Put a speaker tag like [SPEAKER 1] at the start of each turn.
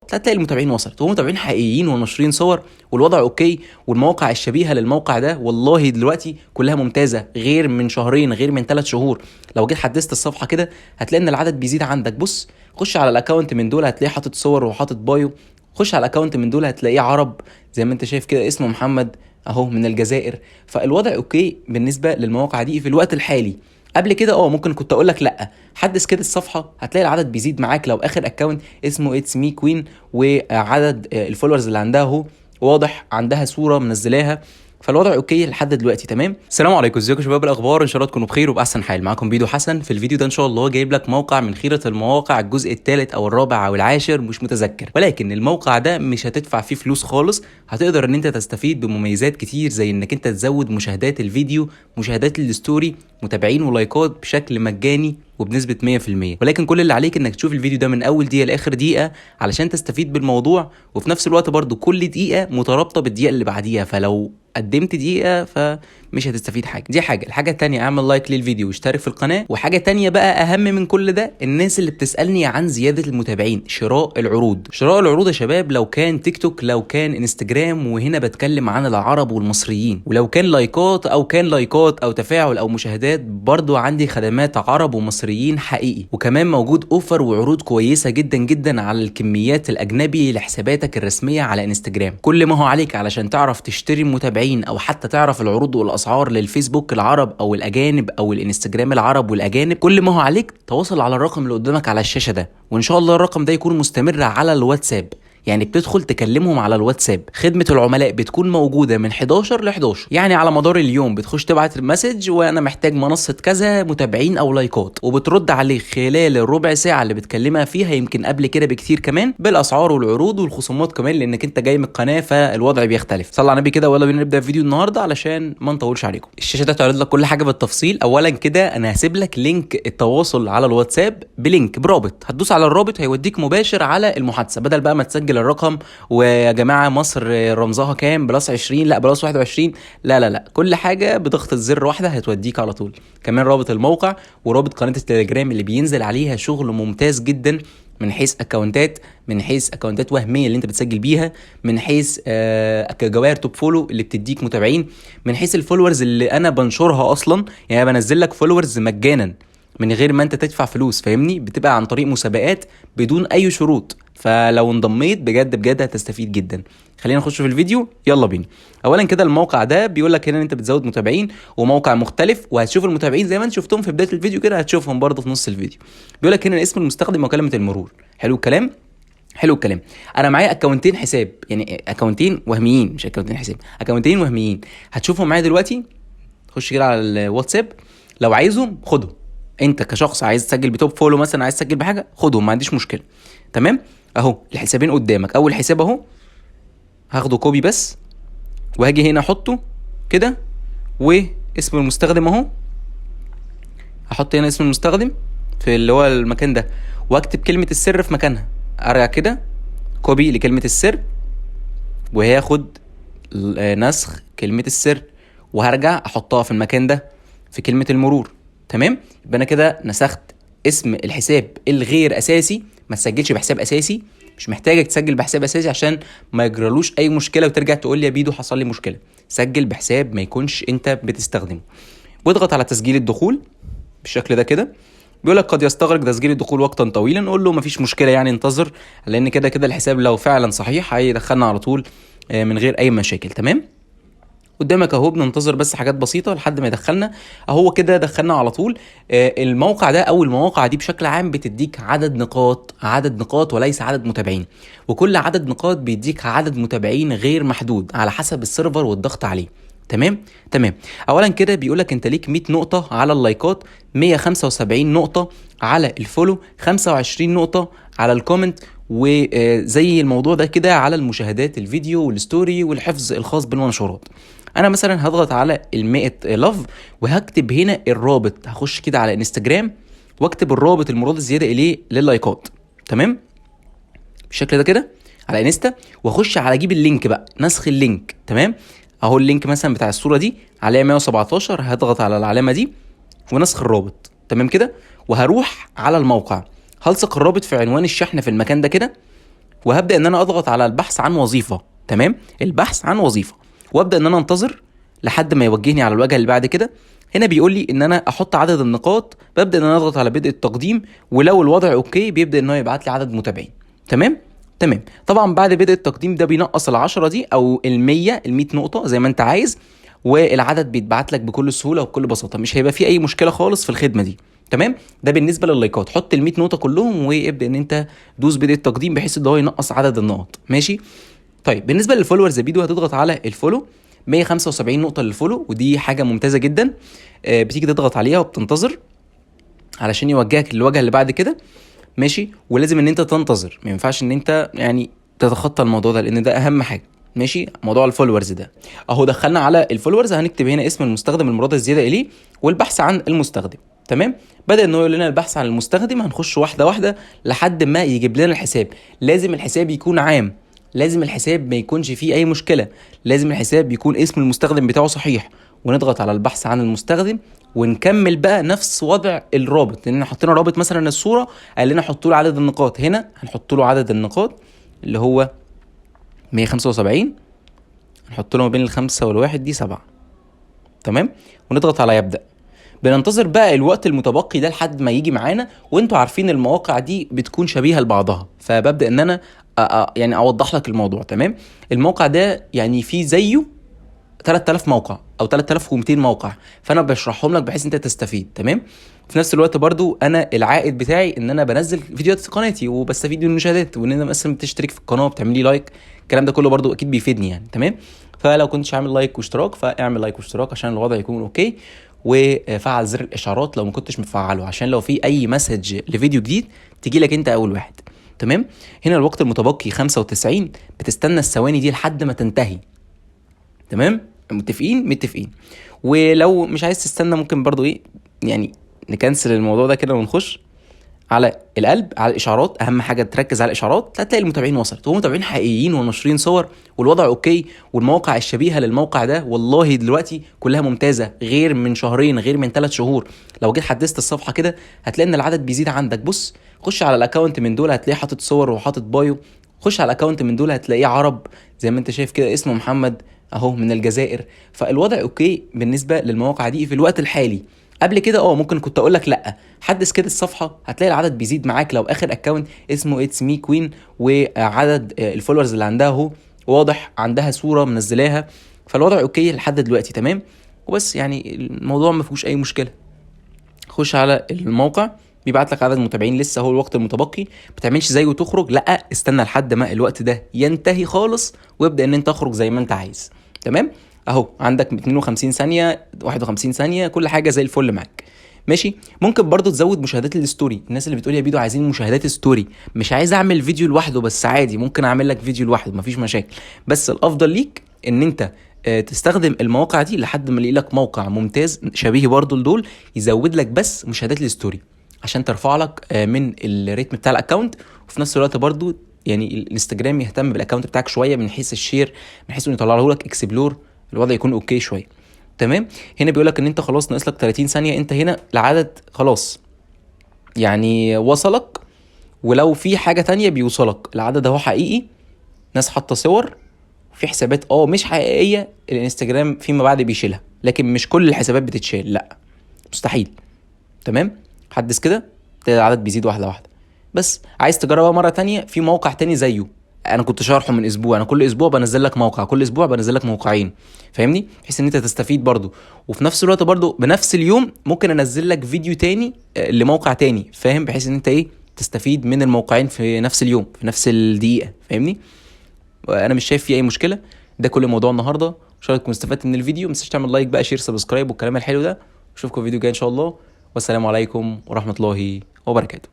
[SPEAKER 1] هتلاقي المتابعين وصلت ومتابعين حقيقيين وناشرين صور والوضع اوكي. والمواقع الشبيهه للموقع ده والله دلوقتي كلها ممتازه، غير من شهرين، غير من 3 شهور. لو جيت حدثت الصفحه كده هتلاقي ان العدد بيزيد عندك. بص، خش على الاكونت من دول هتلاقيه حاطط صور وحاطط بايو. خش على الاكونت من دول هتلاقيه عرب زي ما انت شايف كده، اسمه محمد اهو من الجزائر. فالوضع اوكي بالنسبه للمواقع دي في الوقت الحالي. قبل كده ممكن كنت اقول لك لا، حدث كده الصفحه هتلاقي العدد بيزيد معاك. لو اخر اكونت اسمه اتس مي كوين وعدد الفولورز اللي عندها اهو واضح، عندها صوره منزلاها. فالوضع اوكي لحد دلوقتي تمام. السلام عليكم، ازيكم يا شباب؟ الاخبار ان شاء الله تكونوا بخير وباحسن حال. معاكم بيدو حسن. في الفيديو ده ان شاء الله جايب لك موقع من خيره المواقع، الجزء الثالث او الرابع او العاشر مش متذكر، ولكن الموقع ده مش هتدفع فيه فلوس خالص. هتقدر ان انت تستفيد بمميزات كتير زي انك انت تزود مشاهدات الفيديو، مشاهدات الستوري، متابعين ولايكات بشكل مجاني وبنسبة 100%. ولكن كل اللي عليك انك تشوف الفيديو ده من اول دقيقة لاخر دقيقة علشان تستفيد بالموضوع. وفي نفس الوقت برضو كل دقيقة مترابطة بالدقيقة اللي بعديها، فلو قدمت دقيقة فمش هتستفيد حاجة. دي حاجة. الحاجة التانية، اعمل لايك للفيديو واشترك في القناة. وحاجة تانية بقى اهم من كل ده، الناس اللي بتسألني عن زيادة المتابعين، شراء العروض. شراء العروض يا شباب، لو كان تيك توك، لو كان انستجرام، وهنا بتكلم عن العرب والمصريين، ولو كان لايكات او تفاعل او مشاهدات، برضو عندي خدمات عرب ومصريين حقيقي. وكمان موجود اوفر وعروض كويسة جدا جدا على الكميات الاجنبي لحساباتك الرسمية على انستجرام. كل ما هو عليك علشان تعرف تشتري متابعين او حتى تعرف العروض والاسعار للفيسبوك العرب او الاجانب او الانستجرام العرب والاجانب، كل ما هو عليك تواصل على الرقم اللي قدامك على الشاشة ده، وان شاء الله الرقم ده يكون مستمر على الواتساب. يعني بتدخل تكلمهم على الواتساب. خدمة العملاء بتكون موجودة من 11 ل 11، يعني على مدار اليوم بتخش تبعت مسج وانا محتاج منصة كذا متابعين او لايكات، وبترد عليه خلال الربع ساعة اللي بتكلمها فيها، يمكن قبل كده بكتير كمان، بالاسعار والعروض والخصومات كمان، لانك انت جاي من القناة فالوضع بيختلف. صلى على النبي كده ويلا بينا نبدأ فيديو النهاردة علشان ما نطولش عليكم. الشاشة ده تعرض لك كل حاجة بالتفصيل. اولا كده انا هسيب لك لينك التواصل على الواتساب، بلينك برابط، هتدوس على الرابط هيوديك مباشر على المحادثة، بدل بقى ما تسجل الرقم ويا جماعه مصر رمزها كام بلس 20 لا بلس 21، لا كل حاجه بضغط الزر واحده هتوديك على طول. كمان رابط الموقع ورابط قناه التليجرام اللي بينزل عليها شغل ممتاز جدا، من حيث اكونتات وهميه اللي انت بتسجل بيها، من حيث جواهر توب فولو اللي بتديك متابعين، من حيث الفولورز اللي انا بنشرها اصلا. يعني بنزل لك فولورز مجانا من غير ما انت تدفع فلوس، فاهمني؟ بتبقى عن طريق مسابقات بدون اي شروط. فلو انضميت بجد بجد هتستفيد جدا. خلينا نخش في الفيديو، يلا بينا. اولا كده الموقع ده بيقول لك هنا ان انت بتزود متابعين، وموقع مختلف، وهتشوف المتابعين زي ما انت شفتهم في بدايه الفيديو كده هتشوفهم برضه في نص الفيديو. بيقول لك هنا اسم المستخدم وكلمه المرور. حلو الكلام. حلو الكلام. انا معايا اكونتين حساب، يعني اكونتين وهميين، مش اكونتين حساب، اكونتين وهميين. هتشوفهم معايا دلوقتي. خش كده على الواتساب، لو عايزهم خدهم. انت كشخص عايز تسجل بتوب فولو مثلا، عايز تسجل بحاجه، خدهم ما عنديش مشكله. تمام. اهو الحسابين قدامك. اول حساب اهو هاخده كوبي بس، وهاجي هنا احطه كده، واسم المستخدم اهو هحط هنا اسم المستخدم في اللي هو المكان ده، واكتب كلمه السر في مكانها. ارجع كده كوبي لكلمه السر، وهاخد نسخ كلمه السر، وهرجع احطها في المكان ده في كلمه المرور. تمام. يبقى انا كده نسخت اسم الحساب الغير اساسي. ما تسجلش بحساب اساسي، مش محتاجك تسجل بحساب اساسي عشان ما يجرالوش اي مشكله وترجع تقول لي يا بيدو حصل لي مشكله. سجل بحساب ما يكونش انت بتستخدمه، واضغط على تسجيل الدخول بالشكل ده كده. بيقول لك قد يستغرق تسجيل الدخول وقتا طويلا. نقول له مفيش مشكله، يعني انتظر، لان كده كده الحساب لو فعلا صحيح هيدخلنا على طول من غير اي مشاكل. تمام. قدامك اهو بننتظر بس حاجات بسيطه لحد ما يدخلنا. اهو كده دخلنا على طول. الموقع ده او المواقع دي بشكل عام بتديك عدد نقاط وليس عدد متابعين، وكل عدد نقاط بيديك عدد متابعين غير محدود على حسب السيرفر والضغط عليه. تمام. اولا كده بيقولك انت ليك 100 نقطه على اللايكات، 175 نقطه على الفولو، 25 نقطه على الكومنت، وزي الموضوع ده كده على المشاهدات الفيديو والستوري والحفظ الخاص بالمنشورات. انا مثلا هضغط على ال100 لاف وهكتب هنا الرابط. هخش كده على انستجرام واكتب الرابط المراد الزياده اليه لللايكات. تمام. بالشكل ده كده على انستا، واخش على اجيب اللينك بقى، نسخ اللينك. تمام. اهو اللينك مثلا بتاع الصوره دي عليها 117، هضغط على العلامه دي ونسخ الرابط. تمام كده. وهروح على الموقع، هلصق الرابط في عنوان الشحن في المكان ده كده، وهبدا ان انا اضغط على البحث عن وظيفه. تمام، البحث عن وظيفه، وابدا ان انا انتظر لحد ما يوجهني على الواجهه اللي بعد كده. هنا بيقول لي ان انا احط عدد النقاط، ببدا ان انا اضغط على بدء التقديم، ولو الوضع اوكي بيبدا ان هو يبعت لي عدد متابعين. تمام. تمام، طبعا بعد بدء التقديم ده بينقص ال10 دي او ال100 نقطه زي ما انت عايز، والعدد بيتبعت لك بكل سهوله وبكل بساطه، مش هيبقى في اي مشكله خالص في الخدمه دي. تمام، ده بالنسبه لللايكات. حط ال100 نقطه كلهم وابدا ان انت دوس بدء التقديم بحيث ان هو ينقص عدد النقط. ماشي. طيب بالنسبه للفولورز يا بيدو، هتضغط على الفولو، 175 نقطه للفولو، ودي حاجه ممتازه جدا. بتيجي تضغط عليها وبتنتظر علشان يوجهك للواجهه اللي بعد كده. ماشي، ولازم ان انت تنتظر، ما ينفعش ان انت يعني تتخطى الموضوع ده لان ده اهم حاجه. ماشي، موضوع الفولورز ده اهو دخلنا على الفولورز. هنكتب هنا اسم المستخدم المراد الزياده اليه والبحث عن المستخدم. تمام، بدأ انه يقول لنا البحث عن المستخدم. هنخش واحده واحده لحد ما يجيب لنا الحساب. لازم الحساب يكون عام، لازم الحساب ما يكونش فيه اي مشكله، لازم الحساب يكون اسم المستخدم بتاعه صحيح. ونضغط على البحث عن المستخدم ونكمل بقى نفس وضع الرابط، لان حطينا رابط مثلا الصوره، قال لنا حطوا له عدد النقاط. هنا هنحط له عدد النقاط اللي هو 175، نحط له ما بين الخمسة والواحد دي 7. تمام، ونضغط على يبدأ. بننتظر بقى الوقت المتبقي ده لحد ما يجي معانا. وانتوا عارفين المواقع دي بتكون شبيهة لبعضها، فببدأ ان انا يعني اوضح لك الموضوع. تمام، الموقع ده يعني فيه زيه 3000 موقع او 3200 موقع، فانا بشرحهم لك بحيث انت تستفيد. تمام، في نفس الوقت برضو انا العائد بتاعي ان انا بنزل فيديوهات في قناتي وبستفيد من المشاهدات، وان انا مثلا بتشترك في القناه وبتعمل لي لايك، الكلام ده كله برضو اكيد بيفيدني يعني. تمام، فلو كنتش عامل لايك واشتراك فاعمل لايك واشتراك عشان الوضع يكون اوكي، وفعل زر الاشعارات لو ما كنتش مفعله عشان لو في اي مسج لفيديو جديد تيجي لك انت اول واحد. تمام، هنا الوقت المتبقي 95، بتستنى الثواني دي لحد ما تنتهي. تمام، متفقين. ولو مش عايز تستنى ممكن برضو ايه يعني نكنسل الموضوع ده كده ونخش على القلب، على الاشعارات. اهم حاجه تركز على الاشعارات، هتلاقي المتابعين وصلت ومتابعين حقيقيين وناشرين صور والوضع اوكي، والمواقع الشبيهه للموقع ده والله دلوقتي كلها ممتازه، غير من شهرين، غير من 3 شهور. لو جيت حدثت الصفحه كده هتلاقي ان العدد بيزيد عندك. بص، خش على الاكونت من دول هتلاقيه حاطط صور وحاطط بايو. خش على الاكونت من دول هتلاقيه عرب زي ما انت شايف كده، اسمه محمد اهو من الجزائر. فالوضع اوكي بالنسبه للمواقع دي في الوقت الحالي. قبل كده ممكن كنت اقول لك لا، حدث كده الصفحه هتلاقي العدد بيزيد معاك. لو اخر اكونت اسمه اتس مي كوين وعدد الفولورز اللي عندها اهو واضح، عندها صوره منزلاها، فالوضع اوكي لحد دلوقتي. تمام، وبس يعني الموضوع ما فيهوش اي مشكله. خش على الموقع بيبعت لك عدد متابعين لسه هو الوقت المتبقي، ما تعملش زيه وتخرج، لا استنى لحد ما الوقت ده ينتهي خالص وابدا ان انت تخرج زي ما انت عايز. تمام، اهو عندك 52 ثانيه، 51 ثانيه، كل حاجه زي الفل معاك. ماشي، ممكن برضو تزود مشاهدات الستوري. الناس اللي بتقول يا بيدو عايزين مشاهدات ستوري، مش عايز اعمل فيديو لوحده، بس عادي ممكن اعمل لك فيديو لوحده مفيش مشاكل، بس الافضل ليك ان انت تستخدم المواقع دي لحد ما يلاقي لك موقع ممتاز شبيه برضو لدول يزود لك بس مشاهدات الستوري عشان ترفع لك من الريتم بتاع الاكونت. وفي نفس الوقت برضو يعني الانستجرام يهتم بالاكونت بتاعك شويه من حيث الشير، من حيث انه يطلع له لك اكسبلور، الوضع يكون اوكي شويه. تمام، هنا بيقول لك ان انت خلاص ناقص لك 30 ثانيه، انت هنا العدد خلاص يعني وصلك، ولو في حاجه تانية بيوصلك العدد اهو حقيقي. ناس حاطه صور في حسابات مش حقيقيه، الانستجرام فيما بعد بيشيلها، لكن مش كل الحسابات بتتشيل، لا مستحيل. تمام، حدث كده تلاقي العدد بيزيد واحده واحده. بس عايز تجربها مره تانية في موقع تاني زيه، انا كنت شارحه من اسبوع. انا كل اسبوع بنزل لك موقع، كل اسبوع بنزل لك موقعين، فاهمني، بحيث ان انت تستفيد برضو. وفي نفس الوقت برضو بنفس اليوم ممكن انزل لك فيديو تاني لموقع تاني، فاهم، بحيث ان انت تستفيد من الموقعين في نفس اليوم في نفس الدقيقه، فاهمني. انا مش شايف فيه اي مشكله. ده كل موضوع النهارده، ان شاء الله تكون استفدت من الفيديو. ما تنساش تعمل لايك بقى، شير، سبسكرايب والكلام الحلو ده. اشوفكم في فيديو جاي ان شاء الله، والسلام عليكم ورحمه الله وبركاته.